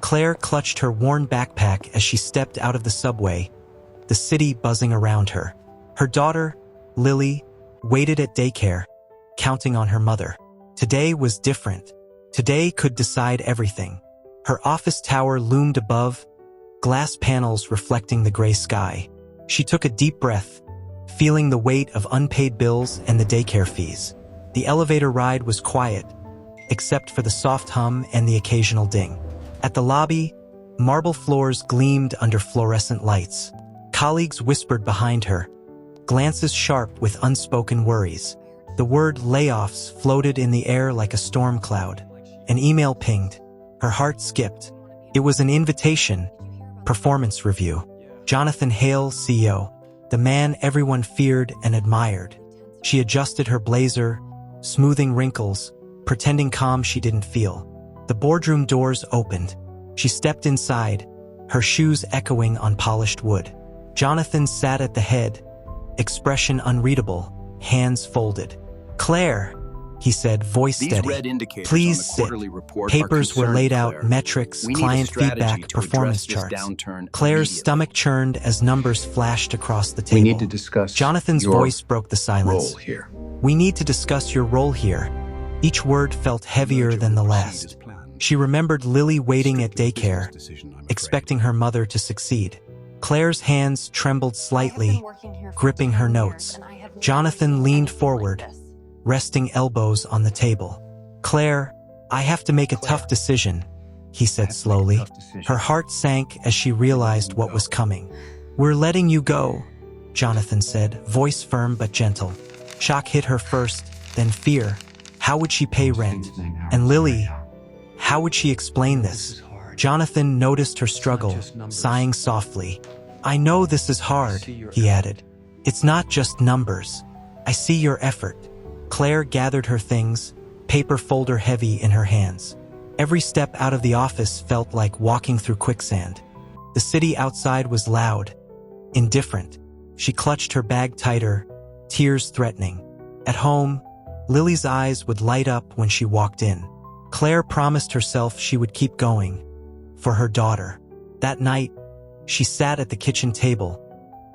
Claire clutched her worn backpack as she stepped out of the subway, the city buzzing around her. Her daughter, Lily, waited at daycare, counting on her mother. Today was different. Today could decide everything. Her office tower loomed above, glass panels reflecting the gray sky. She took a deep breath, feeling the weight of unpaid bills and the daycare fees. The elevator ride was quiet, except for the soft hum and the occasional ding. At the lobby, marble floors gleamed under fluorescent lights. Colleagues whispered behind her, glances sharp with unspoken worries. The word layoffs floated in the air like a storm cloud. An email pinged. Her heart skipped. It was an invitation. Performance review. Jonathan Hale, CEO. The man everyone feared and admired. She adjusted her blazer, smoothing wrinkles, pretending calm she didn't feel. The boardroom doors opened. She stepped inside, her shoes echoing on polished wood. Jonathan sat at the head, expression unreadable, hands folded. "Claire," he said, voice steady. "Please sit." Papers were laid out, metrics, client feedback, performance charts. Claire's stomach churned as numbers flashed across the table. We need to discuss Jonathan's voice broke the silence. role here. "We need to discuss your role here." Each word felt heavier than the last. She remembered Lily waiting at daycare, expecting her mother to succeed. Claire's hands trembled slightly, gripping her notes. Jonathan leaned forward, resting elbows on the table. "Claire, I have to make a tough decision," he said slowly. Her heart sank as she realized what was coming. "We're letting you go," Jonathan said, voice firm but gentle. Shock hit her first, then fear. How would she pay rent? And Lily, how would she explain this? Jonathan noticed her struggle, sighing softly. "I know this is hard," he added. "It's not just numbers. I see your effort." Claire gathered her things, paper folder heavy in her hands. Every step out of the office felt like walking through quicksand. The city outside was loud, indifferent. She clutched her bag tighter, tears threatening. At home, Lily's eyes would light up when she walked in. Claire promised herself she would keep going. For her daughter. That night, she sat at the kitchen table,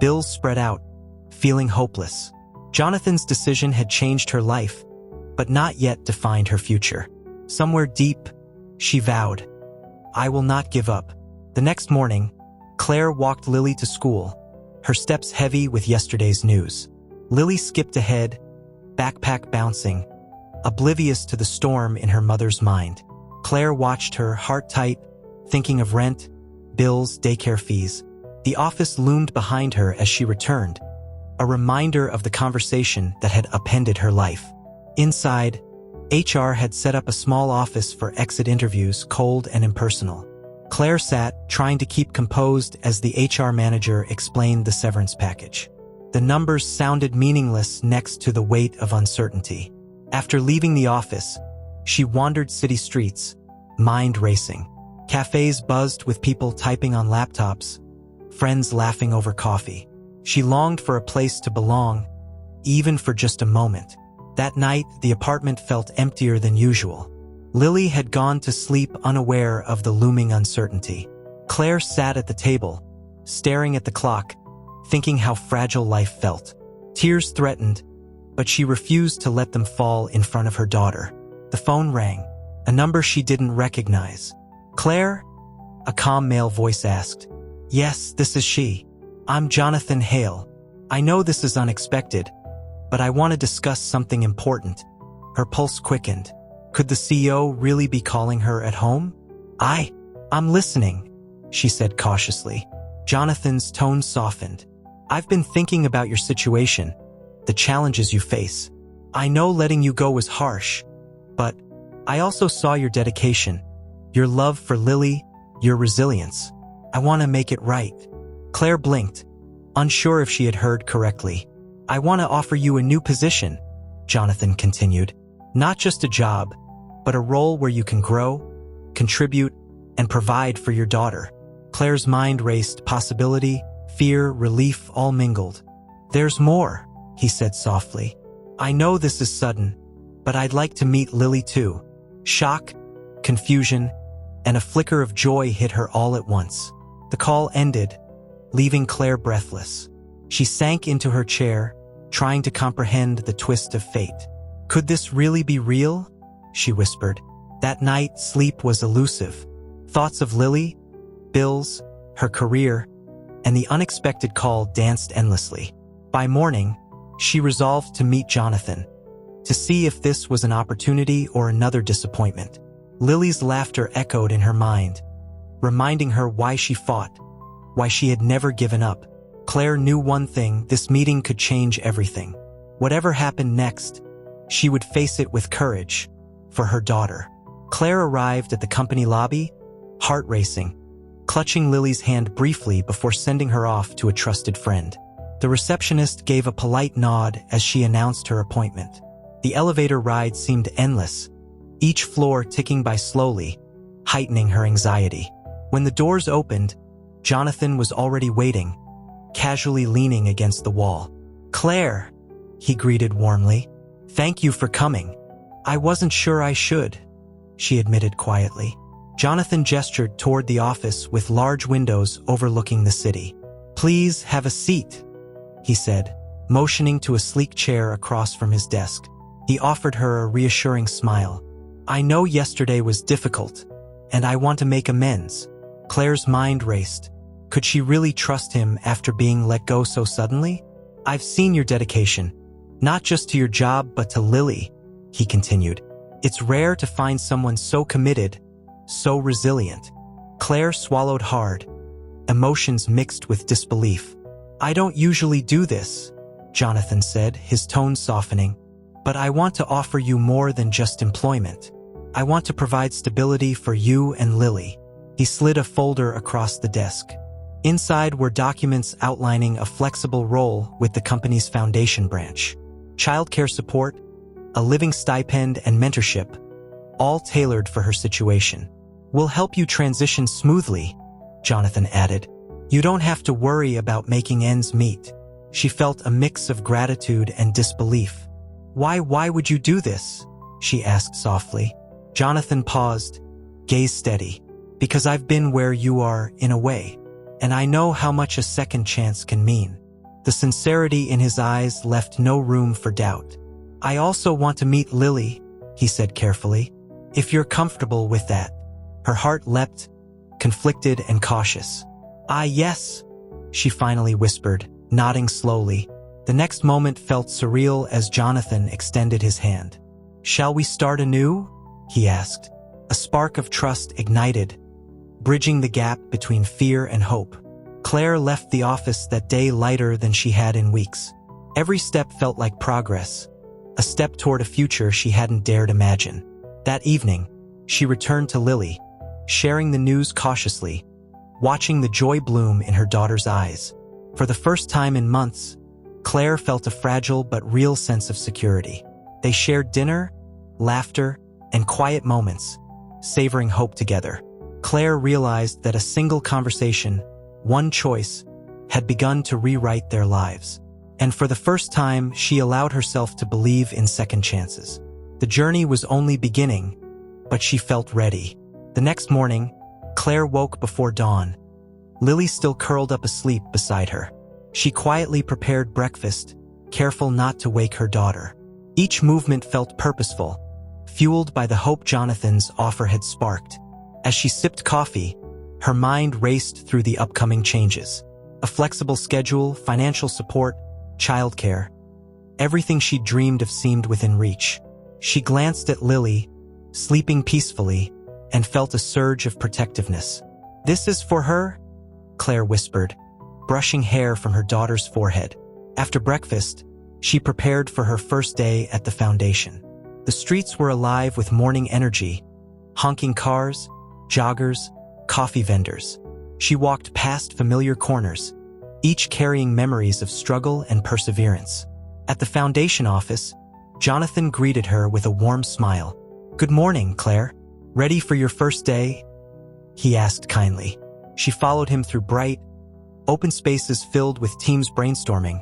bills spread out, feeling hopeless. Jonathan's decision had changed her life, but not yet defined her future. Somewhere deep, she vowed, "I will not give up." The next morning, Claire walked Lily to school, her steps heavy with yesterday's news. Lily skipped ahead, backpack bouncing, oblivious to the storm in her mother's mind. Claire watched her, heart tight, thinking of rent, bills, daycare fees. The office loomed behind her as she returned, a reminder of the conversation that had upended her life. Inside, HR had set up a small office for exit interviews, cold and impersonal. Claire sat, trying to keep composed as the HR manager explained the severance package. The numbers sounded meaningless next to the weight of uncertainty. After leaving the office, she wandered city streets, mind racing. Cafes buzzed with people typing on laptops, friends laughing over coffee. She longed for a place to belong, even for just a moment. That night, the apartment felt emptier than usual. Lily had gone to sleep unaware of the looming uncertainty. Claire sat at the table, staring at the clock, thinking how fragile life felt. Tears threatened, but she refused to let them fall in front of her daughter. The phone rang, a number she didn't recognize. "Claire?" a calm male voice asked. "Yes, this is she. I'm Jonathan Hale. I know this is unexpected, but I want to discuss something important." Her pulse quickened. Could the CEO really be calling her at home? I'm listening," she said cautiously. Jonathan's tone softened. "I've been thinking about your situation, the challenges you face. I know letting you go was harsh, but I also saw your dedication, your love for Lily, your resilience. I want to make it right." Claire blinked, unsure if she had heard correctly. "I want to offer you a new position," Jonathan continued. "Not just a job, but a role where you can grow, contribute, and provide for your daughter." Claire's mind raced, possibility, fear, relief, all mingled. "There's more," he said softly. "I know this is sudden, but I'd like to meet Lily too." Shock, confusion, and a flicker of joy hit her all at once. The call ended, leaving Claire breathless. She sank into her chair, trying to comprehend the twist of fate. Could this really be real? She whispered. That night, sleep was elusive. Thoughts of Lily, bills, her career, and the unexpected call danced endlessly. By morning, she resolved to meet Jonathan, to see if this was an opportunity or another disappointment. Lily's laughter echoed in her mind, reminding her why she fought, why she had never given up. Claire knew one thing: this meeting could change everything. Whatever happened next, she would face it with courage, for her daughter. Claire arrived at the company lobby, heart racing, clutching Lily's hand briefly before sending her off to a trusted friend. The receptionist gave a polite nod as she announced her appointment. The elevator ride seemed endless, each floor ticking by slowly, heightening her anxiety. When the doors opened, Jonathan was already waiting, casually leaning against the wall. "Claire," he greeted warmly. "Thank you for coming." "I wasn't sure I should," she admitted quietly. Jonathan gestured toward the office with large windows overlooking the city. "Please have a seat," he said, motioning to a sleek chair across from his desk. He offered her a reassuring smile. "I know yesterday was difficult, and I want to make amends." Claire's mind raced. Could she really trust him after being let go so suddenly? "I've seen your dedication, not just to your job but to Lily," he continued. "It's rare to find someone so committed, so resilient." Claire swallowed hard, emotions mixed with disbelief. "I don't usually do this," Jonathan said, his tone softening. "But I want to offer you more than just employment. I want to provide stability for you and Lily." He slid a folder across the desk. Inside were documents outlining a flexible role with the company's foundation branch, childcare support, a living stipend, and mentorship, all tailored for her situation. "We'll help you transition smoothly," Jonathan added. "You don't have to worry about making ends meet." She felt a mix of gratitude and disbelief. Why would you do this?" she asked softly. Jonathan paused, gaze steady. "Because I've been where you are, in a way, and I know how much a second chance can mean." The sincerity in his eyes left no room for doubt. "I also want to meet Lily," he said carefully. "If you're comfortable with that." Her heart leapt, conflicted and cautious. Yes," she finally whispered, nodding slowly. The next moment felt surreal as Jonathan extended his hand. "Shall we start anew?" he asked. A spark of trust ignited, bridging the gap between fear and hope. Claire left the office that day lighter than she had in weeks. Every step felt like progress, a step toward a future she hadn't dared imagine. That evening, she returned to Lily, sharing the news cautiously, watching the joy bloom in her daughter's eyes. For the first time in months, Claire felt a fragile but real sense of security. They shared dinner, laughter, and quiet moments, savoring hope together. Claire realized that a single conversation, one choice, had begun to rewrite their lives. And for the first time, she allowed herself to believe in second chances. The journey was only beginning, but she felt ready. The next morning, Claire woke before dawn, Lily still curled up asleep beside her. She quietly prepared breakfast, careful not to wake her daughter. Each movement felt purposeful, fueled by the hope Jonathan's offer had sparked. As she sipped coffee, her mind raced through the upcoming changes. A flexible schedule, financial support, childcare. Everything she dreamed of seemed within reach. She glanced at Lily, sleeping peacefully, and felt a surge of protectiveness. "This is for her?" Claire whispered, brushing hair from her daughter's forehead. After breakfast, she prepared for her first day at the foundation. The streets were alive with morning energy, honking cars, joggers, coffee vendors. She walked past familiar corners, each carrying memories of struggle and perseverance. At the foundation office, Jonathan greeted her with a warm smile. "Good morning, Claire. Ready for your first day?" he asked kindly. She followed him through bright, open spaces filled with teams brainstorming,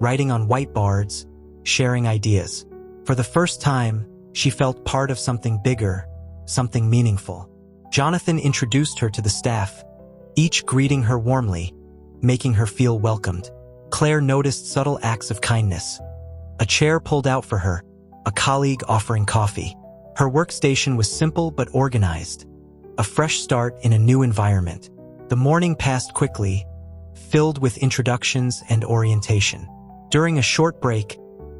writing on whiteboards, sharing ideas. For the first time, she felt part of something bigger, something meaningful. Jonathan introduced her to the staff, each greeting her warmly, making her feel welcomed. Claire noticed subtle acts of kindness. A chair pulled out for her, a colleague offering coffee. Her workstation was simple but organized, a fresh start in a new environment. The morning passed quickly, filled with introductions and orientation. During a short break,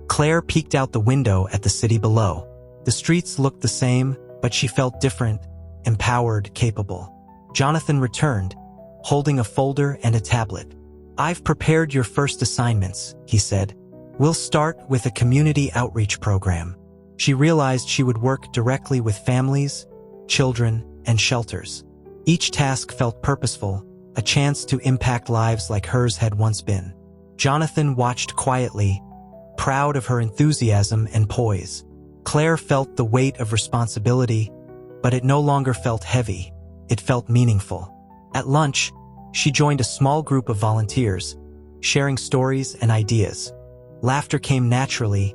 Claire peeked out the window at the city below. The streets looked the same, but she felt different, empowered, capable. Jonathan returned, holding a folder and a tablet. "I've prepared your first assignments," he said. "We'll start with a community outreach program." She realized she would work directly with families, children, and shelters. Each task felt purposeful, a chance to impact lives like hers had once been. Jonathan watched quietly, proud of her enthusiasm and poise. Claire felt the weight of responsibility, but it no longer felt heavy. It felt meaningful. At lunch, she joined a small group of volunteers, sharing stories and ideas. Laughter came naturally,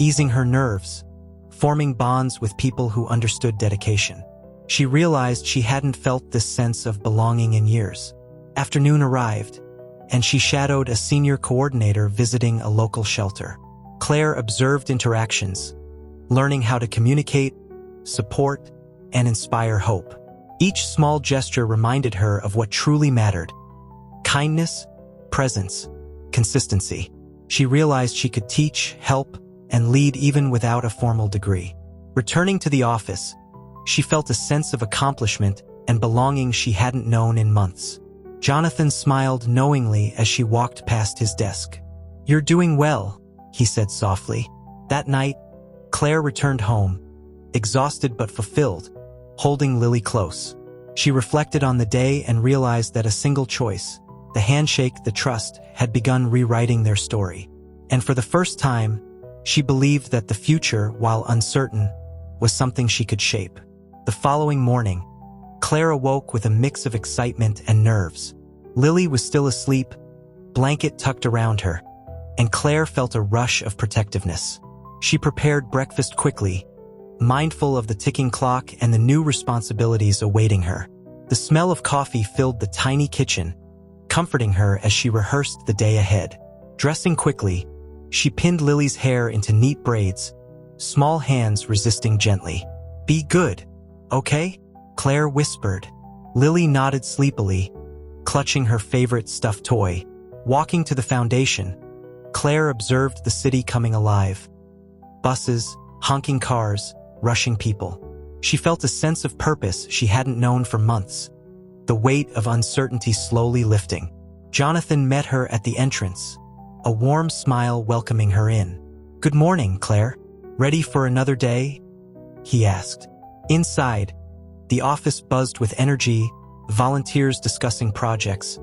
easing her nerves, forming bonds with people who understood dedication. She realized she hadn't felt this sense of belonging in years. Afternoon arrived, and she shadowed a senior coordinator visiting a local shelter. Claire observed interactions, learning how to communicate, support, and inspire hope. Each small gesture reminded her of what truly mattered: kindness, presence, consistency. She realized she could teach, help, and lead even without a formal degree. Returning to the office, she felt a sense of accomplishment and belonging she hadn't known in months. Jonathan smiled knowingly as she walked past his desk. "You're doing well," he said softly. That night, Claire returned home, exhausted but fulfilled, holding Lily close. She reflected on the day and realized that a single choice, the handshake, the trust, had begun rewriting their story. And for the first time, she believed that the future, while uncertain, was something she could shape. The following morning, Claire awoke with a mix of excitement and nerves. Lily was still asleep, blanket tucked around her, and Claire felt a rush of protectiveness. She prepared breakfast quickly, mindful of the ticking clock and the new responsibilities awaiting her. The smell of coffee filled the tiny kitchen, comforting her as she rehearsed the day ahead. Dressing quickly, she pinned Lily's hair into neat braids, small hands resisting gently. "Be good, okay?" Claire whispered. Lily nodded sleepily, clutching her favorite stuffed toy. Walking to the foundation, Claire observed the city coming alive. Buses, honking cars, rushing people. She felt a sense of purpose she hadn't known for months, the weight of uncertainty slowly lifting. Jonathan met her at the entrance, a warm smile welcoming her in. "Good morning, Claire. Ready for another day?" he asked. Inside, the office buzzed with energy, volunteers discussing projects,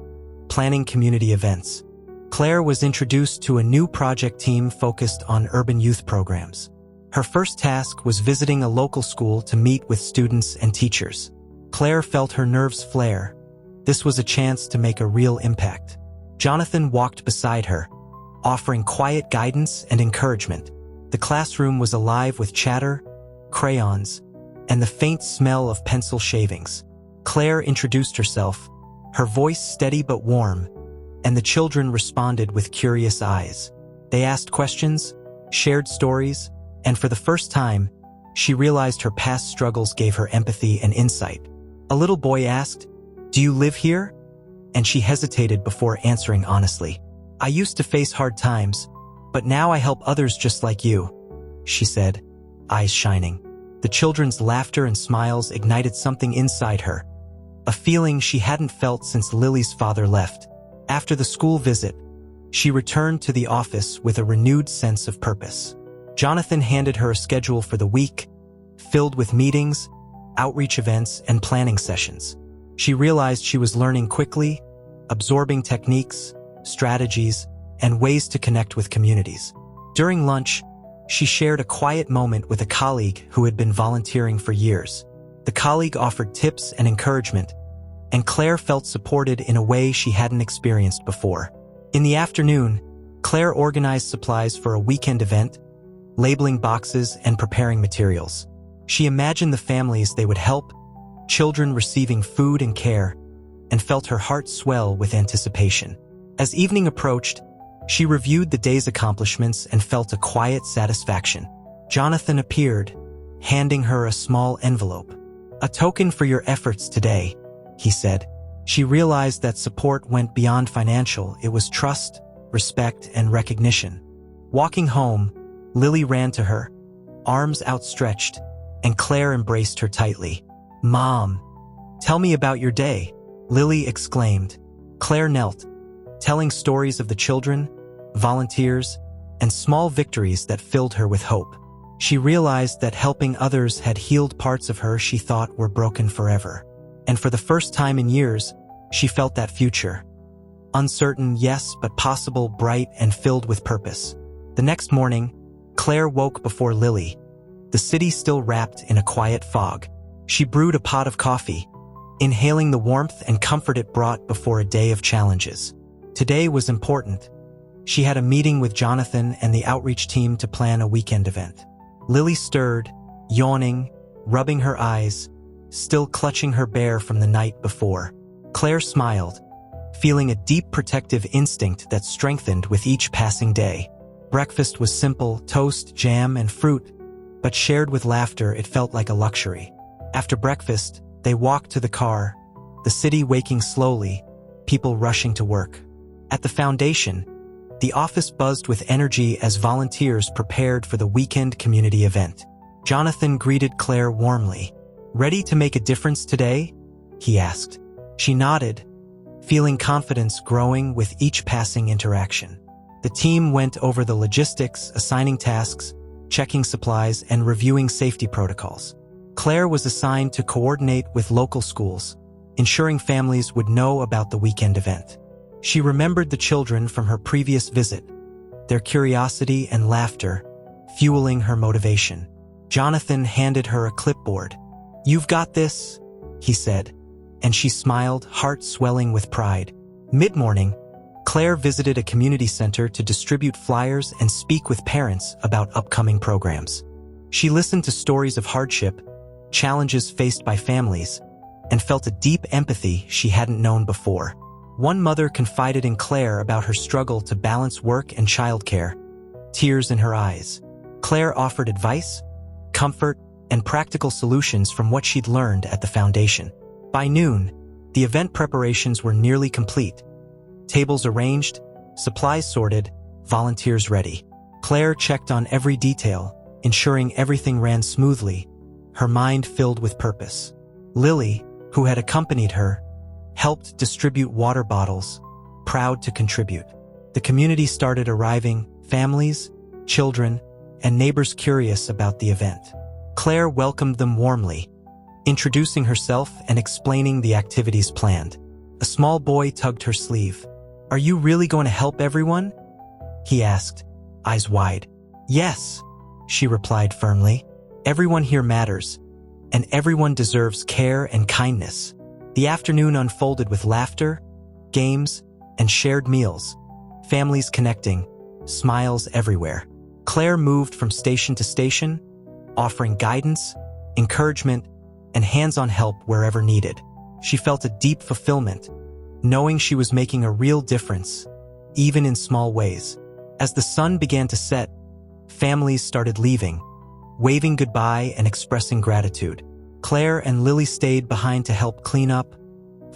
planning community events. Claire was introduced to a new project team focused on urban youth programs. Her first task was visiting a local school to meet with students and teachers. Claire felt her nerves flare. This was a chance to make a real impact. Jonathan walked beside her, offering quiet guidance and encouragement. The classroom was alive with chatter, crayons, and the faint smell of pencil shavings. Claire introduced herself, her voice steady but warm, and the children responded with curious eyes. They asked questions, shared stories, and for the first time, she realized her past struggles gave her empathy and insight. A little boy asked, "Do you live here?" And she hesitated before answering honestly. "I used to face hard times, but now I help others just like you," she said, eyes shining. The children's laughter and smiles ignited something inside her, a feeling she hadn't felt since Lily's father left. After the school visit, she returned to the office with a renewed sense of purpose. Jonathan handed her a schedule for the week, filled with meetings, outreach events, and planning sessions. She realized she was learning quickly, absorbing techniques, strategies, and ways to connect with communities. During lunch, she shared a quiet moment with a colleague who had been volunteering for years. The colleague offered tips and encouragement, and Claire felt supported in a way she hadn't experienced before. In the afternoon, Claire organized supplies for a weekend event, labeling boxes and preparing materials. She imagined the families they would help, children receiving food and care, and felt her heart swell with anticipation. As evening approached, she reviewed the day's accomplishments and felt a quiet satisfaction. Jonathan appeared, handing her a small envelope. "A token for your efforts today," he said. She realized that support went beyond financial. It was trust, respect, and recognition. Walking home, Lily ran to her, arms outstretched, and Claire embraced her tightly. "Mom, tell me about your day," Lily exclaimed. Claire knelt, telling stories of the children, volunteers, and small victories that filled her with hope. She realized that helping others had healed parts of her she thought were broken forever. And for the first time in years, she felt that future. Uncertain, yes, but possible, bright, and filled with purpose. The next morning, Claire woke before Lily, the city still wrapped in a quiet fog. She brewed a pot of coffee, inhaling the warmth and comfort it brought before a day of challenges. Today was important. She had a meeting with Jonathan and the outreach team to plan a weekend event. Lily stirred, yawning, rubbing her eyes, still clutching her bear from the night before. Claire smiled, feeling a deep protective instinct that strengthened with each passing day. Breakfast was simple, toast, jam, and fruit, but shared with laughter it felt like a luxury. After breakfast, they walked to the car, the city waking slowly, people rushing to work. At the foundation, the office buzzed with energy as volunteers prepared for the weekend community event. Jonathan greeted Claire warmly. "Ready to make a difference today?" he asked. She nodded, feeling confidence growing with each passing interaction. The team went over the logistics, assigning tasks, checking supplies, and reviewing safety protocols. Claire was assigned to coordinate with local schools, ensuring families would know about the weekend event. She remembered the children from her previous visit, their curiosity and laughter fueling her motivation. Jonathan handed her a clipboard. "You've got this," he said, and she smiled, heart swelling with pride. Mid-morning, Claire visited a community center to distribute flyers and speak with parents about upcoming programs. She listened to stories of hardship, challenges faced by families, and felt a deep empathy she hadn't known before. One mother confided in Claire about her struggle to balance work and childcare, tears in her eyes. Claire offered advice, comfort, and practical solutions from what she'd learned at the foundation. By noon, the event preparations were nearly complete. Tables arranged, supplies sorted, volunteers ready. Claire checked on every detail, ensuring everything ran smoothly, her mind filled with purpose. Lily, who had accompanied her, helped distribute water bottles, proud to contribute. The community started arriving, families, children, and neighbors curious about the event. Claire welcomed them warmly, introducing herself and explaining the activities planned. A small boy tugged her sleeve. "Are you really going to help everyone?" he asked, eyes wide. "Yes," she replied firmly. "Everyone here matters, and everyone deserves care and kindness." The afternoon unfolded with laughter, games, and shared meals, families connecting, smiles everywhere. Claire moved from station to station, offering guidance, encouragement, and hands-on help wherever needed. She felt a deep fulfillment, knowing she was making a real difference, even in small ways. As the sun began to set, families started leaving, waving goodbye and expressing gratitude. Claire and Lily stayed behind to help clean up,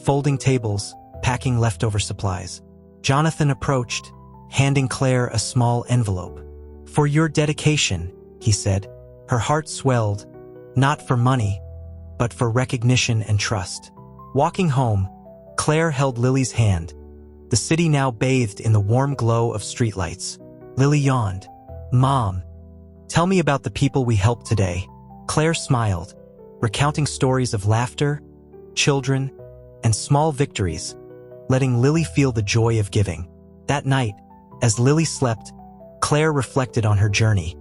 folding tables, packing leftover supplies. Jonathan approached, handing Claire a small envelope. "For your dedication," he said. Her heart swelled, not for money, but for recognition and trust. Walking home, Claire held Lily's hand, the city now bathed in the warm glow of streetlights. Lily yawned. "Mom, tell me about the people we helped today." Claire smiled, recounting stories of laughter, children, and small victories, letting Lily feel the joy of giving. That night, as Lily slept, Claire reflected on her journey,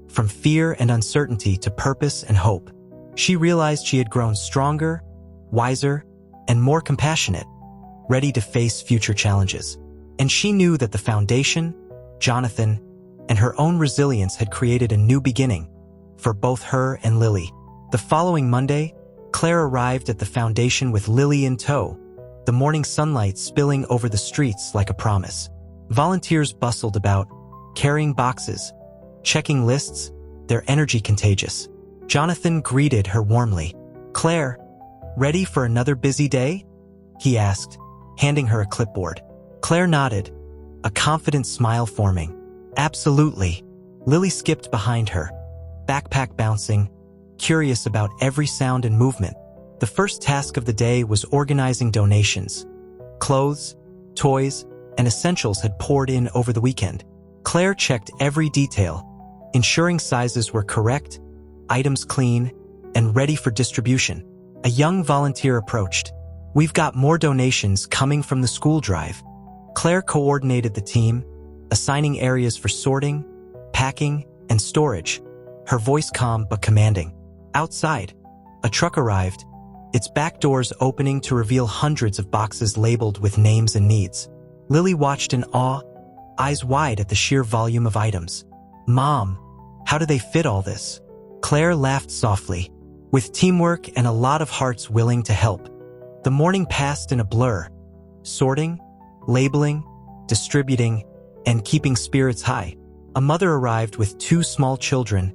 from fear and uncertainty to purpose and hope. She realized she had grown stronger, wiser, and more compassionate, ready to face future challenges. And she knew that the foundation, Jonathan, and her own resilience had created a new beginning for both her and Lily. The following Monday, Claire arrived at the foundation with Lily in tow, the morning sunlight spilling over the streets like a promise. Volunteers bustled about, carrying boxes, checking lists, their energy contagious. Jonathan greeted her warmly. "Claire, ready for another busy day?" he asked, handing her a clipboard. Claire nodded, a confident smile forming. "Absolutely." Lily skipped behind her, backpack bouncing, curious about every sound and movement. The first task of the day was organizing donations. Clothes, toys, and essentials had poured in over the weekend. Claire checked every detail, ensuring sizes were correct, items clean, and ready for distribution. A young volunteer approached. "We've got more donations coming from the school drive." Claire coordinated the team, assigning areas for sorting, packing, and storage, her voice calm but commanding. Outside, a truck arrived, its back doors opening to reveal hundreds of boxes labeled with names and needs. Lily watched in awe, eyes wide at the sheer volume of items. "Mom, how do they fit all this?" Claire laughed softly. "With teamwork and a lot of hearts willing to help." The morning passed in a blur, sorting, labeling, distributing, and keeping spirits high. A mother arrived with 2 small children,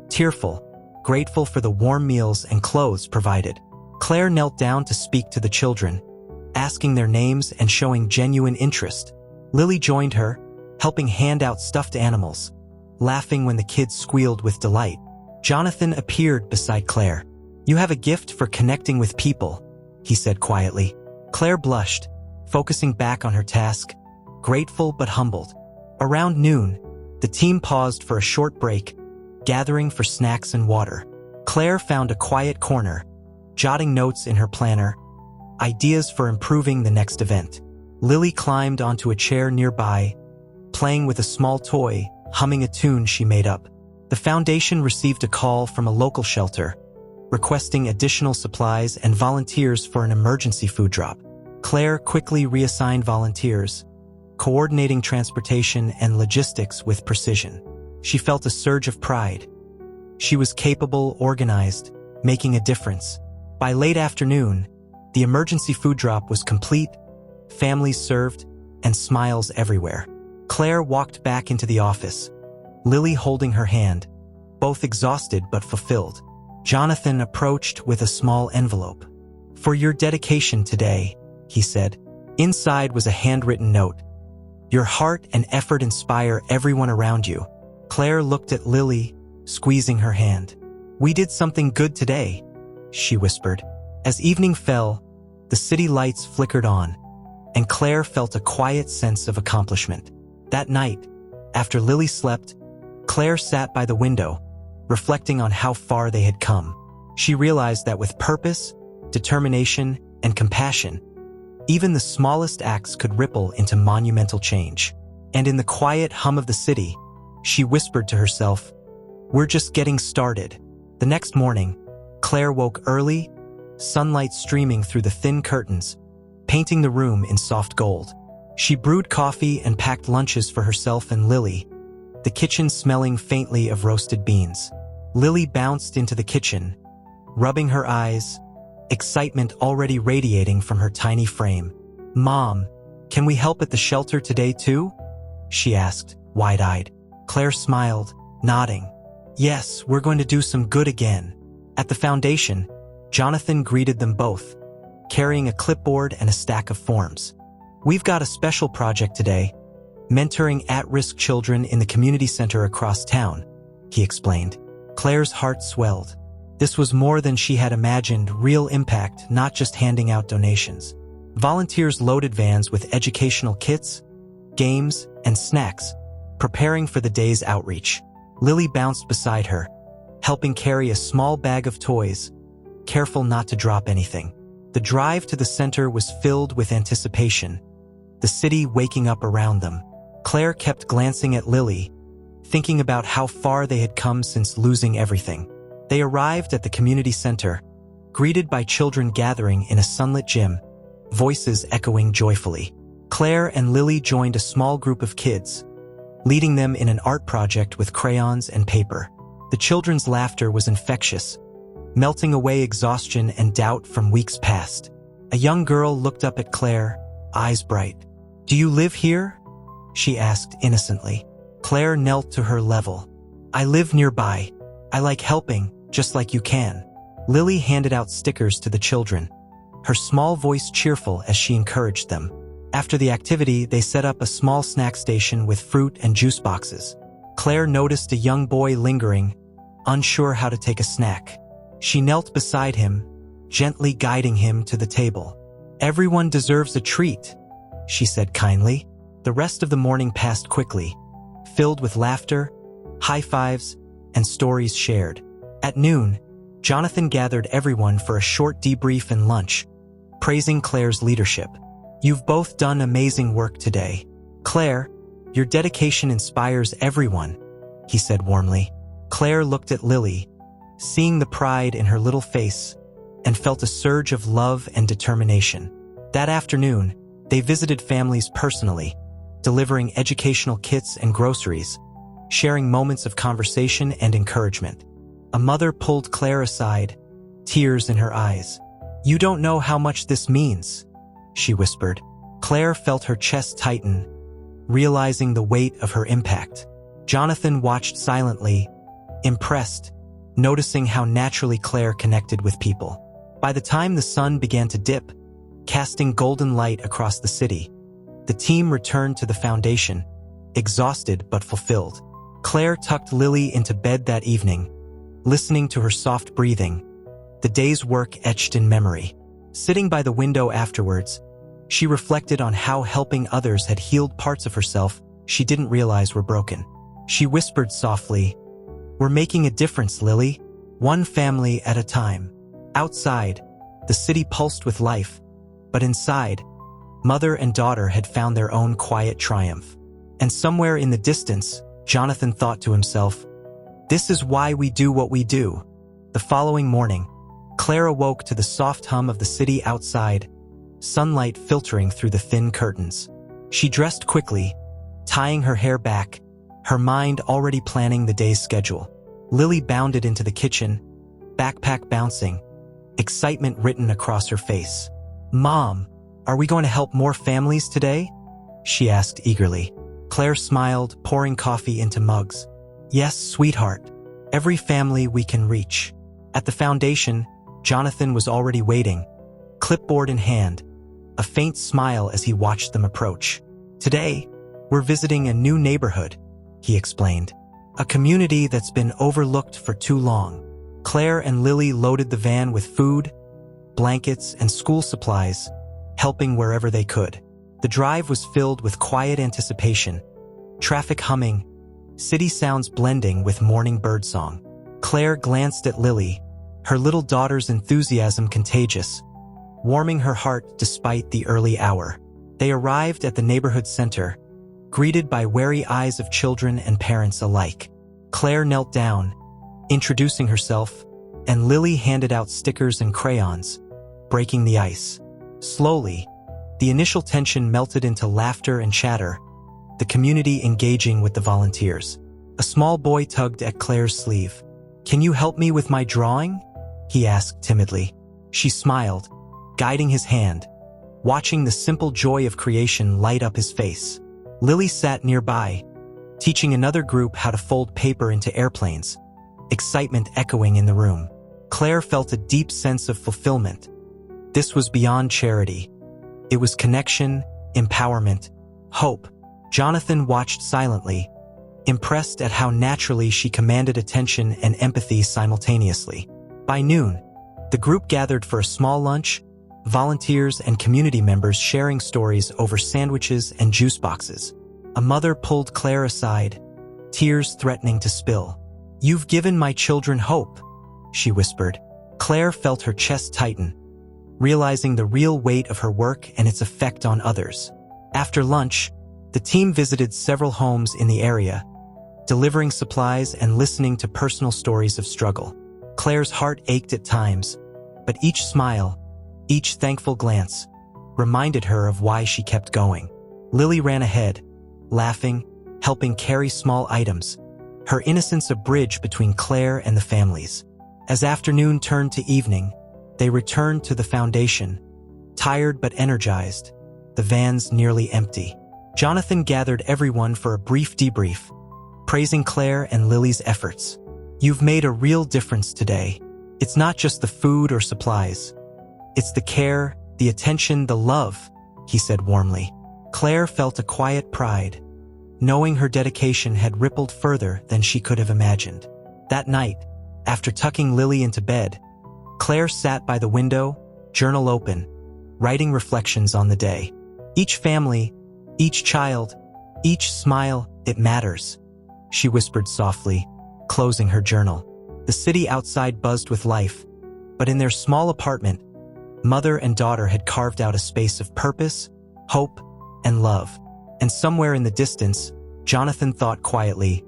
tearful, grateful for the warm meals and clothes provided. Claire knelt down to speak to the children, asking their names and showing genuine interest. Lily joined her, helping hand out stuffed animals, laughing when the kids squealed with delight. Jonathan appeared beside Claire. "You have a gift for connecting with people," he said quietly. Claire blushed, focusing back on her task, grateful but humbled. Around noon, the team paused for a short break, gathering for snacks and water. Claire found a quiet corner, jotting notes in her planner, ideas for improving the next event. Lily climbed onto a chair nearby, playing with a small toy, humming a tune she made up. The foundation received a call from a local shelter, requesting additional supplies and volunteers for an emergency food drop. Claire quickly reassigned volunteers, coordinating transportation and logistics with precision. She felt a surge of pride. She was capable, organized, making a difference. By late afternoon, the emergency food drop was complete, families served, and smiles everywhere. Claire walked back into the office, Lily holding her hand, both exhausted but fulfilled. Jonathan approached with a small envelope. "For your dedication today," he said. Inside was a handwritten note. "Your heart and effort inspire everyone around you." Claire looked at Lily, squeezing her hand. "We did something good today," she whispered. As evening fell, the city lights flickered on, and Claire felt a quiet sense of accomplishment. That night, after Lily slept, Claire sat by the window, reflecting on how far they had come. She realized that with purpose, determination, and compassion, even the smallest acts could ripple into monumental change. And in the quiet hum of the city, she whispered to herself, "We're just getting started." The next morning, Claire woke early, sunlight streaming through the thin curtains, painting the room in soft gold. She brewed coffee and packed lunches for herself and Lily, the kitchen smelling faintly of roasted beans. Lily bounced into the kitchen, rubbing her eyes, excitement already radiating from her tiny frame. "Mom, can we help at the shelter today too?" she asked, wide-eyed. Claire smiled, nodding. "Yes, we're going to do some good again." At the foundation, Jonathan greeted them both, carrying a clipboard and a stack of forms. "We've got a special project today, mentoring at-risk children in the community center across town," he explained. Claire's heart swelled. This was more than she had imagined, real impact, not just handing out donations. Volunteers loaded vans with educational kits, games, and snacks, preparing for the day's outreach. Lily bounced beside her, helping carry a small bag of toys, careful not to drop anything. The drive to the center was filled with anticipation, the city waking up around them. Claire kept glancing at Lily, thinking about how far they had come since losing everything. They arrived at the community center, greeted by children gathering in a sunlit gym, voices echoing joyfully. Claire and Lily joined a small group of kids, leading them in an art project with crayons and paper. The children's laughter was infectious, melting away exhaustion and doubt from weeks past. A young girl looked up at Claire, eyes bright. "Do you live here?" she asked innocently. Claire knelt to her level. "I live nearby. I like helping, just like you can." Lily handed out stickers to the children, her small voice cheerful as she encouraged them. After the activity, they set up a small snack station with fruit and juice boxes. Claire noticed a young boy lingering, unsure how to take a snack. She knelt beside him, gently guiding him to the table. "Everyone deserves a treat," she said kindly. The rest of the morning passed quickly, filled with laughter, high fives, and stories shared. At noon, Jonathan gathered everyone for a short debrief and lunch, praising Claire's leadership. "You've both done amazing work today. Claire, your dedication inspires everyone," he said warmly. Claire looked at Lily, seeing the pride in her little face, and felt a surge of love and determination. That afternoon, they visited families personally, delivering educational kits and groceries, sharing moments of conversation and encouragement. A mother pulled Claire aside, tears in her eyes. "You don't know how much this means," she whispered. Claire felt her chest tighten, realizing the weight of her impact. Jonathan watched silently, impressed, noticing how naturally Claire connected with people. By the time the sun began to dip, casting golden light across the city, the team returned to the foundation, exhausted but fulfilled. Claire tucked Lily into bed that evening, listening to her soft breathing, the day's work etched in memory. Sitting by the window afterwards, she reflected on how helping others had healed parts of herself she didn't realize were broken. She whispered softly, "We're making a difference, Lily, one family at a time." Outside, the city pulsed with life, but inside, mother and daughter had found their own quiet triumph. And somewhere in the distance, Jonathan thought to himself, "This is why we do what we do." The following morning, Claire awoke to the soft hum of the city outside, sunlight filtering through the thin curtains. She dressed quickly, tying her hair back, her mind already planning the day's schedule. Lily bounded into the kitchen, backpack bouncing, excitement written across her face. "Mom, are we going to help more families today?" she asked eagerly. Claire smiled, pouring coffee into mugs. "Yes, sweetheart. Every family we can reach." At the foundation, Jonathan was already waiting, clipboard in hand, a faint smile as he watched them approach. "Today, we're visiting a new neighborhood," he explained. "A community that's been overlooked for too long." Claire and Lily loaded the van with food, blankets, and school supplies, helping wherever they could. The drive was filled with quiet anticipation, traffic humming, city sounds blending with morning birdsong. Claire glanced at Lily, her little daughter's enthusiasm contagious, warming her heart despite the early hour. They arrived at the neighborhood center, greeted by wary eyes of children and parents alike. Claire knelt down, introducing herself, and Lily handed out stickers and crayons, breaking the ice. Slowly, the initial tension melted into laughter and chatter, the community engaging with the volunteers. A small boy tugged at Claire's sleeve. "Can you help me with my drawing?" he asked timidly. She smiled, guiding his hand, watching the simple joy of creation light up his face. Lily sat nearby, teaching another group how to fold paper into airplanes, excitement echoing in the room. Claire felt a deep sense of fulfillment. This was beyond charity. It was connection, empowerment, hope. Jonathan watched silently, impressed at how naturally she commanded attention and empathy simultaneously. By noon, the group gathered for a small lunch, volunteers and community members sharing stories over sandwiches and juice boxes. A mother pulled Claire aside, tears threatening to spill. "You've given my children hope," she whispered. Claire felt her chest tighten, realizing the real weight of her work and its effect on others. After lunch, the team visited several homes in the area, delivering supplies and listening to personal stories of struggle. Claire's heart ached at times, but each smile, each thankful glance, reminded her of why she kept going. Lily ran ahead, laughing, helping carry small items, her innocence a bridge between Claire and the families. As afternoon turned to evening, they returned to the foundation, tired but energized, the vans nearly empty. Jonathan gathered everyone for a brief debrief, praising Claire and Lily's efforts. "You've made a real difference today. It's not just the food or supplies. It's the care, the attention, the love," he said warmly. Claire felt a quiet pride, knowing her dedication had rippled further than she could have imagined. That night, after tucking Lily into bed, Claire sat by the window, journal open, writing reflections on the day. "Each family, each child, each smile, it matters," she whispered softly, closing her journal. The city outside buzzed with life, but in their small apartment, mother and daughter had carved out a space of purpose, hope, and love. And somewhere in the distance, Jonathan thought quietly,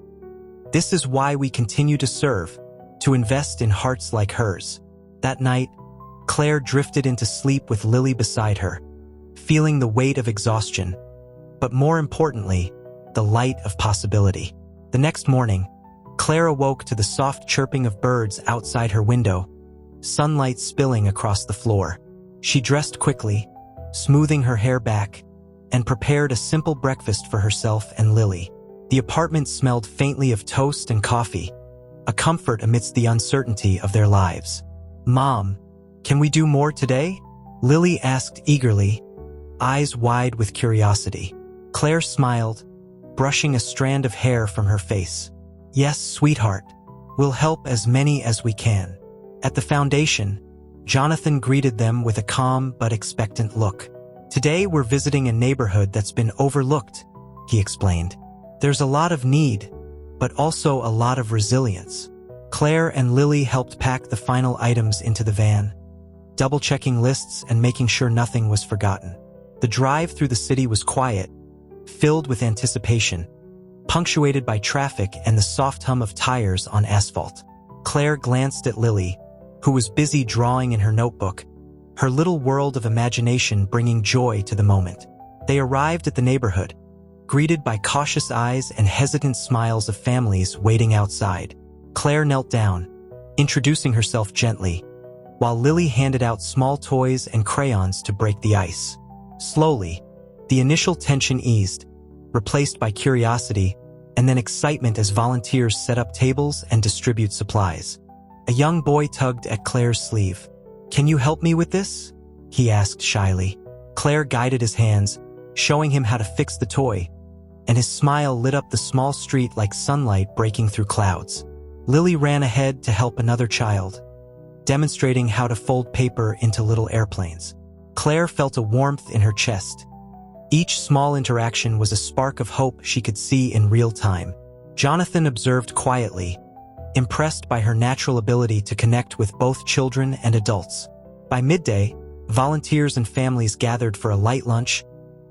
"This is why we continue to serve, to invest in hearts like hers." That night, Claire drifted into sleep with Lily beside her, feeling the weight of exhaustion, but more importantly, the light of possibility. The next morning, Claire awoke to the soft chirping of birds outside her window, sunlight spilling across the floor. She dressed quickly, smoothing her hair back, and prepared a simple breakfast for herself and Lily. The apartment smelled faintly of toast and coffee, a comfort amidst the uncertainty of their lives. "Mom, can we do more today?" Lily asked eagerly, eyes wide with curiosity. Claire smiled, brushing a strand of hair from her face. "Yes, sweetheart. We'll help as many as we can." At the foundation, Jonathan greeted them with a calm but expectant look. "Today we're visiting a neighborhood that's been overlooked," he explained. "There's a lot of need, but also a lot of resilience." Claire and Lily helped pack the final items into the van, double-checking lists and making sure nothing was forgotten. The drive through the city was quiet, filled with anticipation, punctuated by traffic and the soft hum of tires on asphalt. Claire glanced at Lily, who was busy drawing in her notebook, her little world of imagination bringing joy to the moment. They arrived at the neighborhood, greeted by cautious eyes and hesitant smiles of families waiting outside. Claire knelt down, introducing herself gently, while Lily handed out small toys and crayons to break the ice. Slowly, the initial tension eased, replaced by curiosity and then excitement as volunteers set up tables and distribute supplies. A young boy tugged at Claire's sleeve. "Can you help me with this?" he asked shyly. Claire guided his hands, showing him how to fix the toy, and his smile lit up the small street like sunlight breaking through clouds. Lily ran ahead to help another child, demonstrating how to fold paper into little airplanes. Claire felt a warmth in her chest. Each small interaction was a spark of hope she could see in real time. Jonathan observed quietly, impressed by her natural ability to connect with both children and adults. By midday, volunteers and families gathered for a light lunch,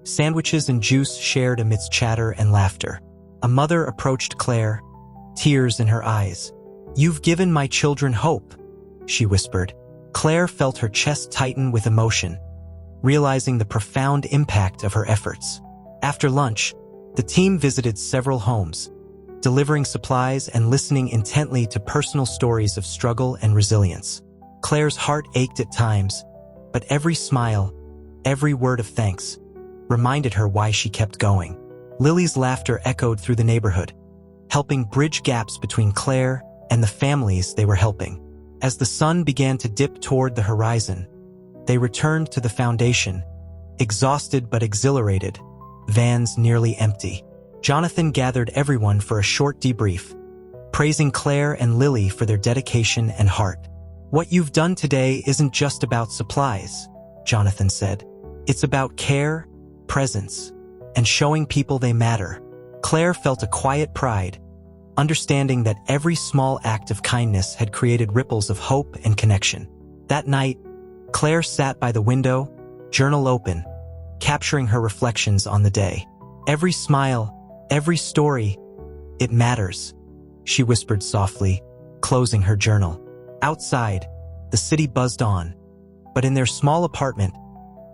sandwiches and juice shared amidst chatter and laughter. A mother approached Claire, tears in her eyes. "You've given my children hope," she whispered. Claire felt her chest tighten with emotion, realizing the profound impact of her efforts. After lunch, the team visited several homes, delivering supplies and listening intently to personal stories of struggle and resilience. Claire's heart ached at times, but every smile, every word of thanks, reminded her why she kept going. Lily's laughter echoed through the neighborhood, helping bridge gaps between Claire and the families they were helping. As the sun began to dip toward the horizon, they returned to the foundation, exhausted but exhilarated, vans nearly empty. Jonathan gathered everyone for a short debrief, praising Claire and Lily for their dedication and heart. "What you've done today isn't just about supplies," Jonathan said. "It's about care, presence, and showing people they matter." Claire felt a quiet pride, understanding that every small act of kindness had created ripples of hope and connection. That night, Claire sat by the window, journal open, capturing her reflections on the day. "Every smile, every story, it matters," she whispered softly, closing her journal. Outside, the city buzzed on, but in their small apartment,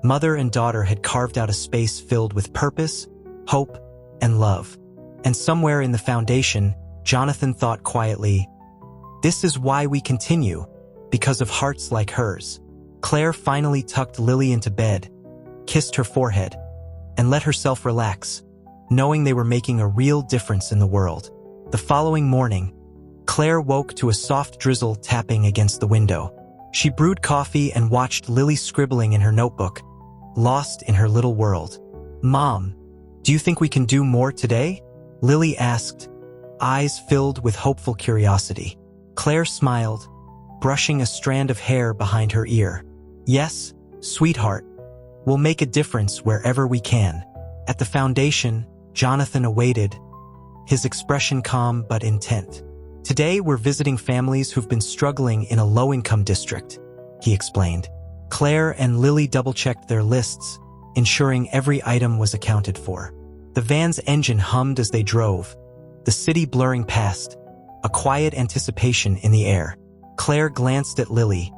mother and daughter had carved out a space filled with purpose, hope, and love. And somewhere in the foundation, Jonathan thought quietly, "This is why we continue, because of hearts like hers. Claire finally tucked Lily into bed, kissed her forehead, and let herself relax, knowing they were making a real difference in the world. The following morning, Claire woke to a soft drizzle tapping against the window. She brewed coffee and watched Lily scribbling in her notebook, lost in her little world. "Mom, do you think we can do more today?" Lily asked, eyes filled with hopeful curiosity. Claire smiled, brushing a strand of hair behind her ear. "Yes, sweetheart. We'll make a difference wherever we can." At the foundation, Jonathan awaited, his expression calm but intent. "Today we're visiting families who've been struggling in a low-income district," he explained. Claire and Lily double-checked their lists, ensuring every item was accounted for. The van's engine hummed as they drove, the city blurring past, a quiet anticipation in the air. Claire glanced at Lily,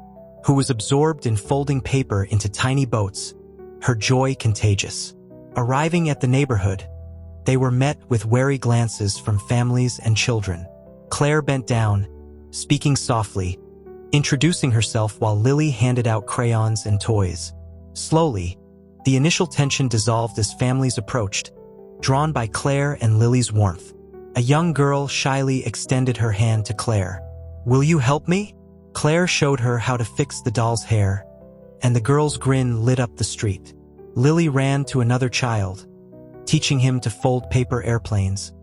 who was absorbed in folding paper into tiny boats, her joy contagious. Arriving at the neighborhood, they were met with wary glances from families and children. Claire bent down, speaking softly, introducing herself while Lily handed out crayons and toys. Slowly, the initial tension dissolved as families approached, drawn by Claire and Lily's warmth. A young girl shyly extended her hand to Claire. "Will you help me?" Claire showed her how to fix the doll's hair, and the girl's grin lit up the street. Lily ran to another child, teaching him to fold paper airplanes,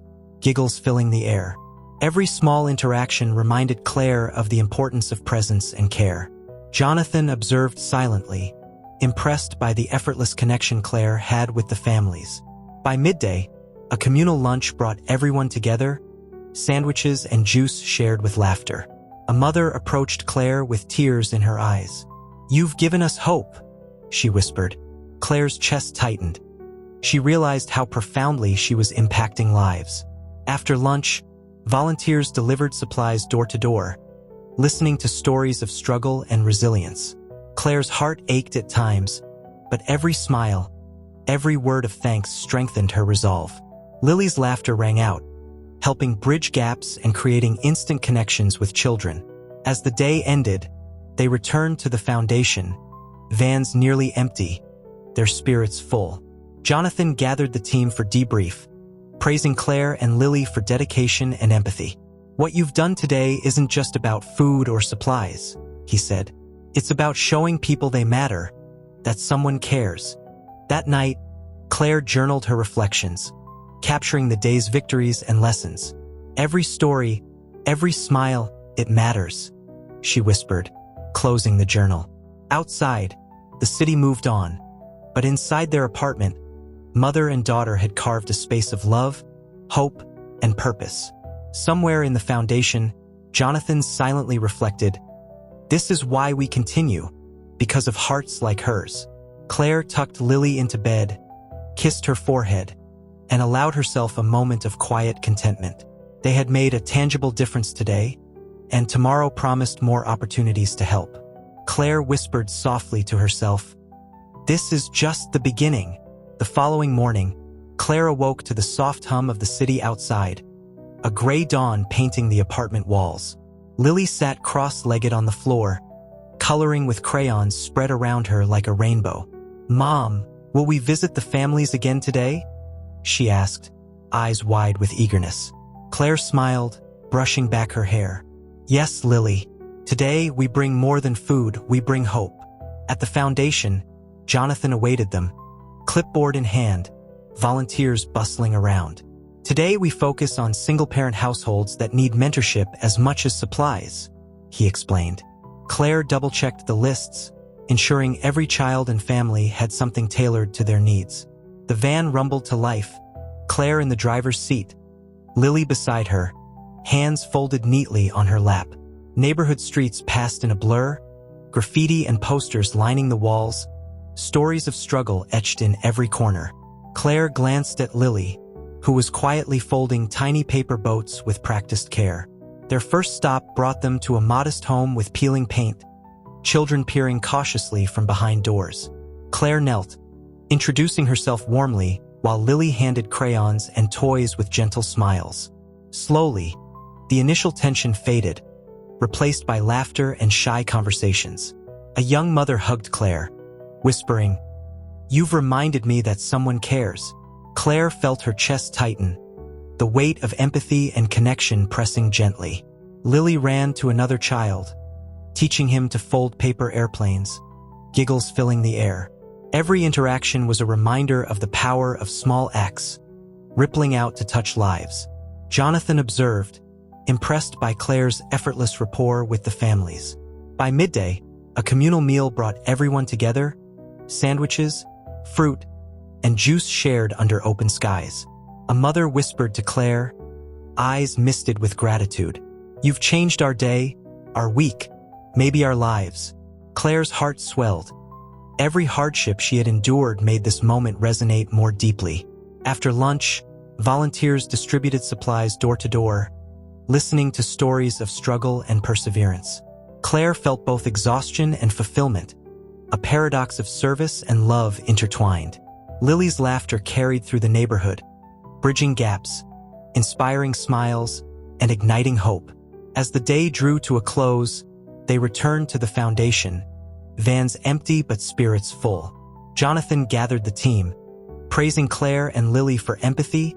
giggles filling the air. Every small interaction reminded Claire of the importance of presence and care. Jonathan observed silently, impressed by the effortless connection Claire had with the families. By midday, a communal lunch brought everyone together, sandwiches and juice shared with laughter. A mother approached Claire with tears in her eyes. "You've given us hope," she whispered. Claire's chest tightened. She realized how profoundly she was impacting lives. After lunch, volunteers delivered supplies door to door, listening to stories of struggle and resilience. Claire's heart ached at times, but every smile, every word of thanks strengthened her resolve. Lily's laughter rang out, helping bridge gaps and creating instant connections with children. As the day ended, they returned to the foundation, vans nearly empty, their spirits full. Jonathan gathered the team for debrief, praising Claire and Lily for dedication and empathy. "What you've done today isn't just about food or supplies," he said. "It's about showing people they matter, that someone cares." That night, Claire journaled her reflections, capturing the day's victories and lessons. "Every story, every smile, it matters," she whispered, closing the journal. Outside, the city moved on, but inside their apartment, mother and daughter had carved a space of love, hope, and purpose. Somewhere in the foundation, Jonathan silently reflected, "This is why we continue, because of hearts like hers." Claire tucked Lily into bed, kissed her forehead, and allowed herself a moment of quiet contentment. They had made a tangible difference today, and tomorrow promised more opportunities to help. Claire whispered softly to herself, "This is just the beginning." The following morning, Claire awoke to the soft hum of the city outside, a gray dawn painting the apartment walls. Lily sat cross-legged on the floor, coloring with crayons spread around her like a rainbow. "Mom, will we visit the families again today?" she asked, eyes wide with eagerness. Claire smiled, brushing back her hair. "Yes, Lily. Today we bring more than food, we bring hope." At the foundation, Jonathan awaited them, clipboard in hand, volunteers bustling around. "Today we focus on single-parent households that need mentorship as much as supplies," he explained. Claire double-checked the lists, ensuring every child and family had something tailored to their needs. The van rumbled to life, Claire in the driver's seat, Lily beside her, hands folded neatly on her lap. Neighborhood streets passed in a blur, graffiti and posters lining the walls, stories of struggle etched in every corner. Claire glanced at Lily, who was quietly folding tiny paper boats with practiced care. Their first stop brought them to a modest home with peeling paint, children peering cautiously from behind doors. Claire knelt, introducing herself warmly, while Lily handed crayons and toys with gentle smiles. Slowly, the initial tension faded, replaced by laughter and shy conversations. A young mother hugged Claire, whispering, "You've reminded me that someone cares." Claire felt her chest tighten, the weight of empathy and connection pressing gently. Lily ran to another child, teaching him to fold paper airplanes, giggles filling the air. Every interaction was a reminder of the power of small acts, rippling out to touch lives. Jonathan observed, impressed by Claire's effortless rapport with the families. By midday, a communal meal brought everyone together, sandwiches, fruit, and juice shared under open skies. A mother whispered to Claire, eyes misted with gratitude, "You've changed our day, our week, maybe our lives." Claire's heart swelled. Every hardship she had endured made this moment resonate more deeply. After lunch, volunteers distributed supplies door to door, listening to stories of struggle and perseverance. Claire felt both exhaustion and fulfillment, a paradox of service and love intertwined. Lily's laughter carried through the neighborhood, bridging gaps, inspiring smiles, and igniting hope. As the day drew to a close, they returned to the foundation, vans empty but spirits full. Jonathan gathered the team, praising Claire and Lily for empathy,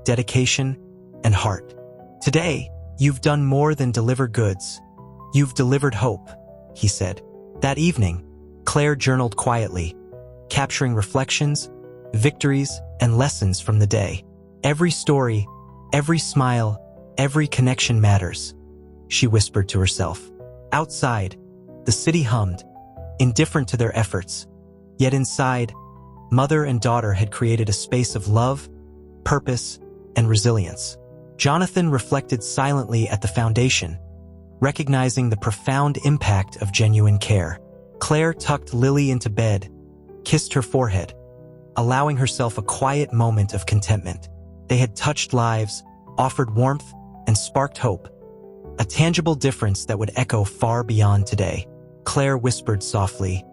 dedication, and heart. "Today, you've done more than deliver goods. You've delivered hope," he said. That evening, Claire journaled quietly, capturing reflections, victories, and lessons from the day. "Every story, every smile, every connection matters," she whispered to herself. Outside, the city hummed, indifferent to their efforts. Yet inside, mother and daughter had created a space of love, purpose, and resilience. Jonathan reflected silently at the foundation, recognizing the profound impact of genuine care. Claire tucked Lily into bed, kissed her forehead, allowing herself a quiet moment of contentment. They had touched lives, offered warmth, and sparked hope, a tangible difference that would echo far beyond today. Claire whispered softly,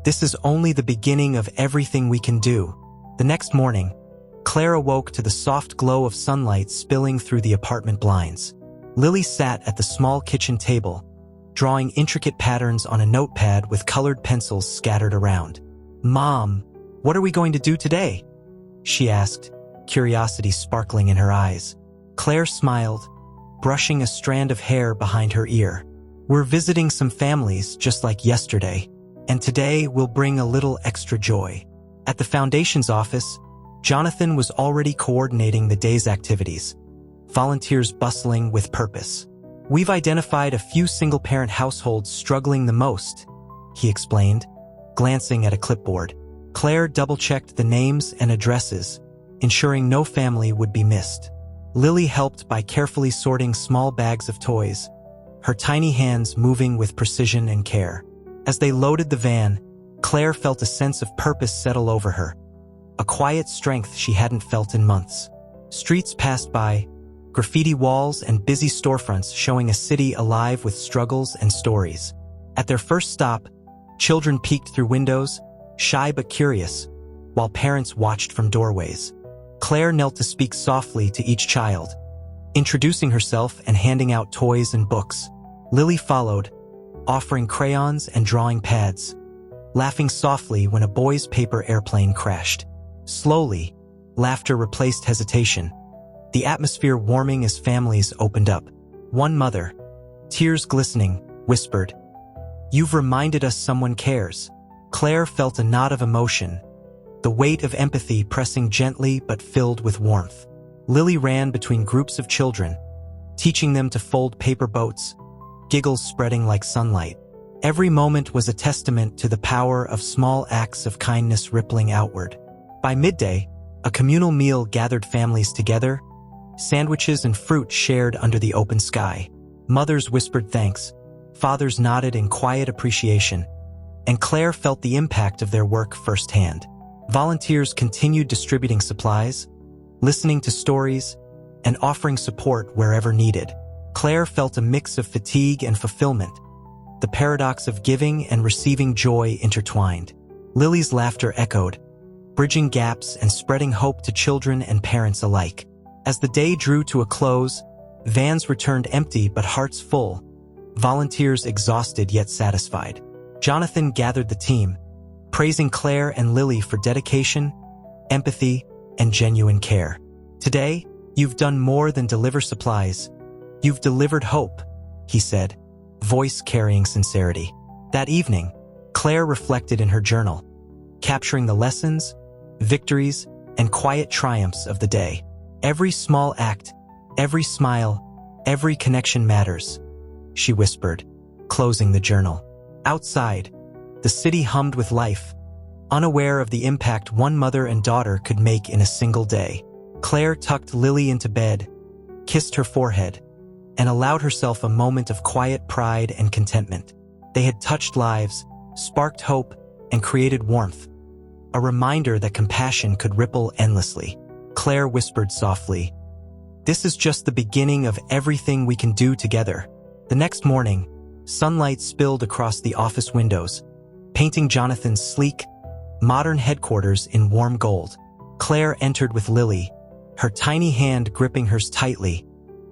"This is only the beginning of everything we can do." The next morning, Claire awoke to the soft glow of sunlight spilling through the apartment blinds. Lily sat at the small kitchen table, drawing intricate patterns on a notepad with colored pencils scattered around. "Mom, what are we going to do today?" she asked, curiosity sparkling in her eyes. Claire smiled, brushing a strand of hair behind her ear. "We're visiting some families just like yesterday, and today we'll bring a little extra joy." At the foundation's office, Jonathan was already coordinating the day's activities, volunteers bustling with purpose. "We've identified a few single-parent households struggling the most," he explained, glancing at a clipboard. Claire double-checked the names and addresses, ensuring no family would be missed. Lily helped by carefully sorting small bags of toys, her tiny hands moving with precision and care. As they loaded the van, Claire felt a sense of purpose settle over her, a quiet strength she hadn't felt in months. Streets passed by, graffiti walls and busy storefronts showing a city alive with struggles and stories. At their first stop, children peeked through windows, shy but curious, while parents watched from doorways. Claire knelt to speak softly to each child, introducing herself and handing out toys and books. Lily followed, offering crayons and drawing pads, laughing softly when a boy's paper airplane crashed. Slowly, laughter replaced hesitation, the atmosphere warming as families opened up. One mother, tears glistening, whispered, "You've reminded us someone cares." Claire felt a knot of emotion, the weight of empathy pressing gently but filled with warmth. Lily ran between groups of children, teaching them to fold paper boats, giggles spreading like sunlight. Every moment was a testament to the power of small acts of kindness rippling outward. By midday, a communal meal gathered families together, sandwiches and fruit shared under the open sky. Mothers whispered thanks, fathers nodded in quiet appreciation, and Claire felt the impact of their work firsthand. Volunteers continued distributing supplies, listening to stories, and offering support wherever needed. Claire felt a mix of fatigue and fulfillment, the paradox of giving and receiving joy intertwined. Lily's laughter echoed, bridging gaps and spreading hope to children and parents alike. As the day drew to a close, vans returned empty but hearts full, volunteers exhausted yet satisfied. Jonathan gathered the team, praising Claire and Lily for dedication, empathy, and genuine care. "Today, you've done more than deliver supplies. You've delivered hope," he said, voice carrying sincerity. That evening, Claire reflected in her journal, capturing the lessons, victories, and quiet triumphs of the day. "Every small act, every smile, every connection matters," she whispered, closing the journal. Outside, the city hummed with life, unaware of the impact one mother and daughter could make in a single day. Claire tucked Lily into bed, kissed her forehead, and allowed herself a moment of quiet pride and contentment. They had touched lives, sparked hope, and created warmth, a reminder that compassion could ripple endlessly. Claire whispered softly, "This is just the beginning of everything we can do together." The next morning, sunlight spilled across the office windows, painting Jonathan's sleek, modern headquarters in warm gold. Claire entered with Lily, her tiny hand gripping hers tightly,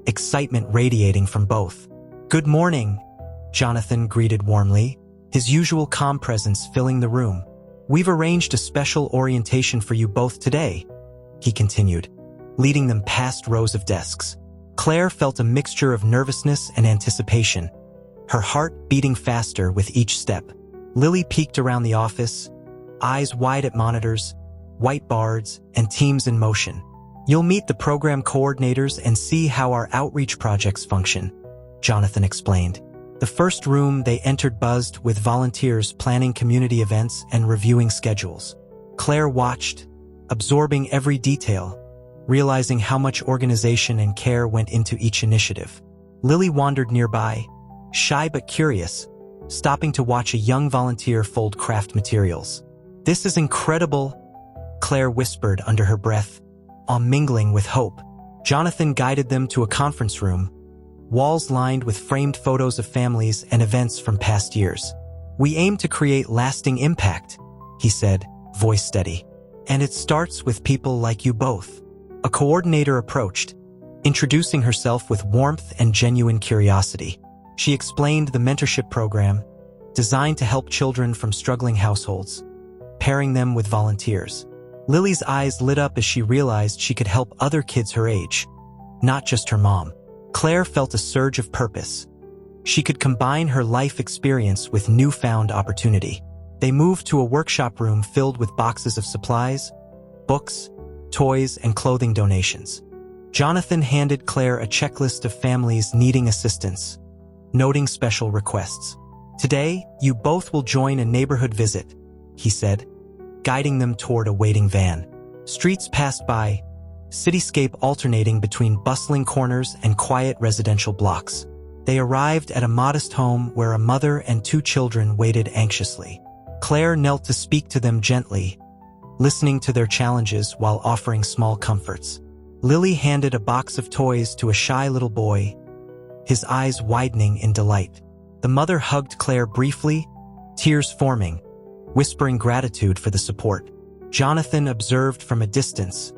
excitement radiating from both. "Good morning," Jonathan greeted warmly, his usual calm presence filling the room. "We've arranged a special orientation for you both today," he continued, leading them past rows of desks. Claire felt a mixture of nervousness and anticipation, her heart beating faster with each step. Lily peeked around the office, eyes wide at monitors, whiteboards, and teams in motion. "You'll meet the program coordinators and see how our outreach projects function," Jonathan explained. The first room they entered buzzed with volunteers planning community events and reviewing schedules. Claire watched, absorbing every detail, realizing how much organization and care went into each initiative. Lily wandered nearby, shy but curious, stopping to watch a young volunteer fold craft materials. "This is incredible," Claire whispered under her breath, all mingling with hope. Jonathan guided them to a conference room, walls lined with framed photos of families and events from past years. "We aim to create lasting impact," he said, voice steady. "And it starts with people like you both." A coordinator approached, introducing herself with warmth and genuine curiosity. She explained the mentorship program, designed to help children from struggling households, pairing them with volunteers. Lily's eyes lit up as she realized she could help other kids her age, not just her mom. Claire felt a surge of purpose. She could combine her life experience with newfound opportunity. They moved to a workshop room filled with boxes of supplies, books, toys, and clothing donations. Jonathan handed Claire a checklist of families needing assistance, noting special requests. "Today, you both will join a neighborhood visit," he said, guiding them toward a waiting van. Streets passed by, cityscape alternating between bustling corners and quiet residential blocks. They arrived at a modest home where a mother and two children waited anxiously. Claire knelt to speak to them gently, listening to their challenges while offering small comforts. Lily handed a box of toys to a shy little boy, his eyes widening in delight. The mother hugged Claire briefly, tears forming, whispering gratitude for the support. Jonathan observed from a distance,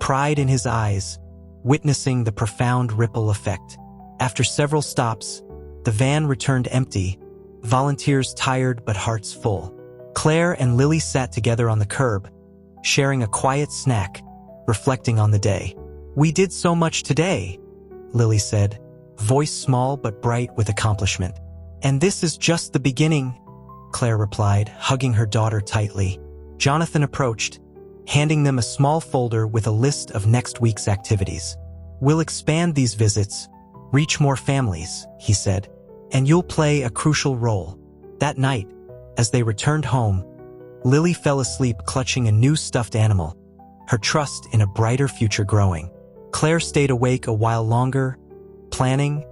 pride in his eyes, witnessing the profound ripple effect. After several stops, the van returned empty, volunteers tired but hearts full. Claire and Lily sat together on the curb, sharing a quiet snack, reflecting on the day. "We did so much today," Lily said, voice small but bright with accomplishment. "And this is just the beginning," Claire replied, hugging her daughter tightly. Jonathan approached, handing them a small folder with a list of next week's activities. "We'll expand these visits, reach more families," he said, "and you'll play a crucial role." That night, as they returned home, Lily fell asleep clutching a new stuffed animal, her trust in a brighter future growing. Claire stayed awake a while longer, planning,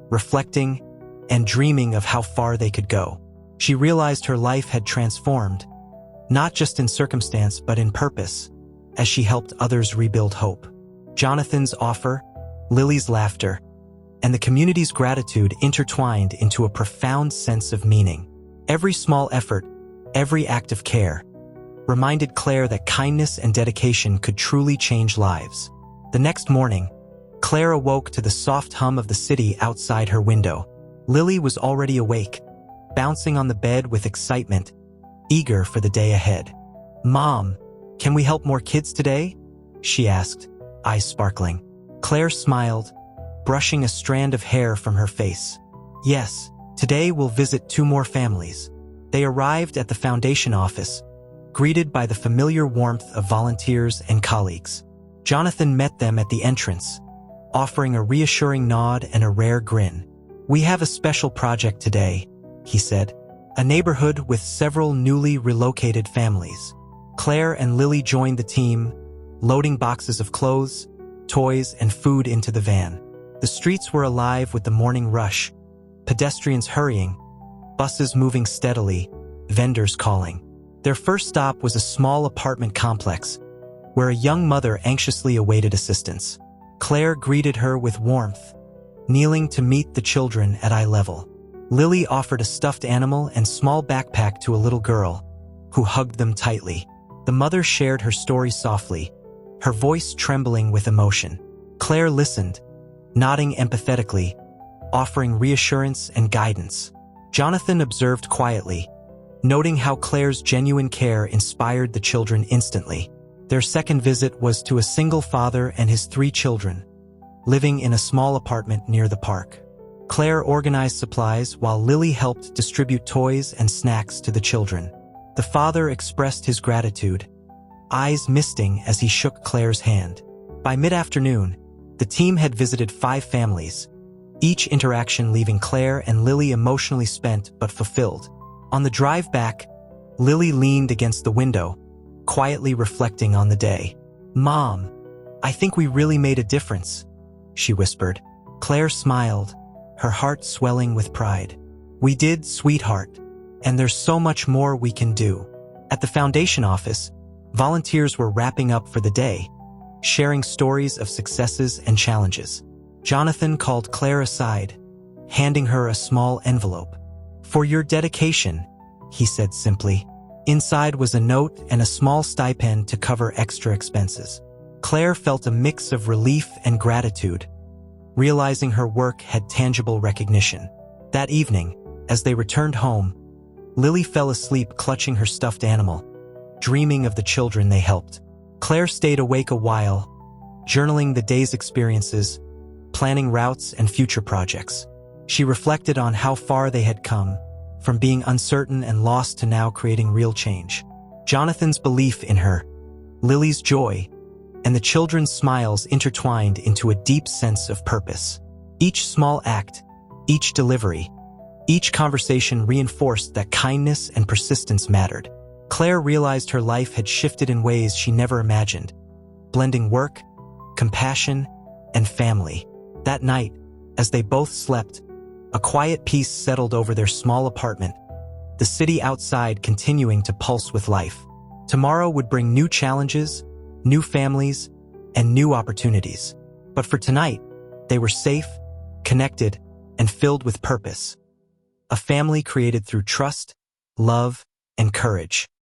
reflecting, and dreaming of how far they could go. She realized her life had transformed, not just in circumstance but in purpose, as she helped others rebuild hope. Jonathan's offer, Lily's laughter, and the community's gratitude intertwined into a profound sense of meaning. Every small effort, every act of care, reminded Claire that kindness and dedication could truly change lives. The next morning, Claire awoke to the soft hum of the city outside her window, Lily was already awake, bouncing on the bed with excitement, eager for the day ahead. "Mom, can we help more kids today?" she asked, eyes sparkling. Claire smiled, brushing a strand of hair from her face. "Yes, today we'll visit 2 more families." They arrived at the foundation office, greeted by the familiar warmth of volunteers and colleagues. Jonathan met them at the entrance, offering a reassuring nod and a rare grin. "We have a special project today," he said. "A neighborhood with several newly relocated families." Claire and Lily joined the team, loading boxes of clothes, toys, and food into the van. The streets were alive with the morning rush, pedestrians hurrying, buses moving steadily, vendors calling. Their first stop was a small apartment complex, where a young mother anxiously awaited assistance. Claire greeted her with warmth, kneeling to meet the children at eye level. Lily offered a stuffed animal and small backpack to a little girl, who hugged them tightly. The mother shared her story softly, her voice trembling with emotion. Claire listened, nodding empathetically, offering reassurance and guidance. Jonathan observed quietly, noting how Claire's genuine care inspired the children instantly. Their second visit was to a single father and his 3 children, living in a small apartment near the park. Claire organized supplies while Lily helped distribute toys and snacks to the children. The father expressed his gratitude, eyes misting as he shook Claire's hand. By mid-afternoon, the team had visited 5 families, each interaction leaving Claire and Lily emotionally spent but fulfilled. On the drive back, Lily leaned against the window, quietly reflecting on the day. "Mom, I think we really made a difference," she whispered. Claire smiled, her heart swelling with pride. "We did, sweetheart, and there's so much more we can do." At the foundation office, volunteers were wrapping up for the day, sharing stories of successes and challenges. Jonathan called Claire aside, handing her a small envelope. "For your dedication," he said simply. Inside was a note and a small stipend to cover extra expenses. Claire felt a mix of relief and gratitude, realizing her work had tangible recognition. That evening, as they returned home, Lily fell asleep clutching her stuffed animal, dreaming of the children they helped. Claire stayed awake a while, journaling the day's experiences, planning routes and future projects. She reflected on how far they had come, from being uncertain and lost to now creating real change. Jonathan's belief in her, Lily's joy, and the children's smiles intertwined into a deep sense of purpose. Each small act, each delivery, each conversation reinforced that kindness and persistence mattered. Claire realized her life had shifted in ways she never imagined, blending work, compassion, and family. That night, as they both slept, a quiet peace settled over their small apartment, the city outside continuing to pulse with life. Tomorrow would bring new challenges, new families, and new opportunities. But for tonight, they were safe, connected, and filled with purpose. A family created through trust, love, and courage.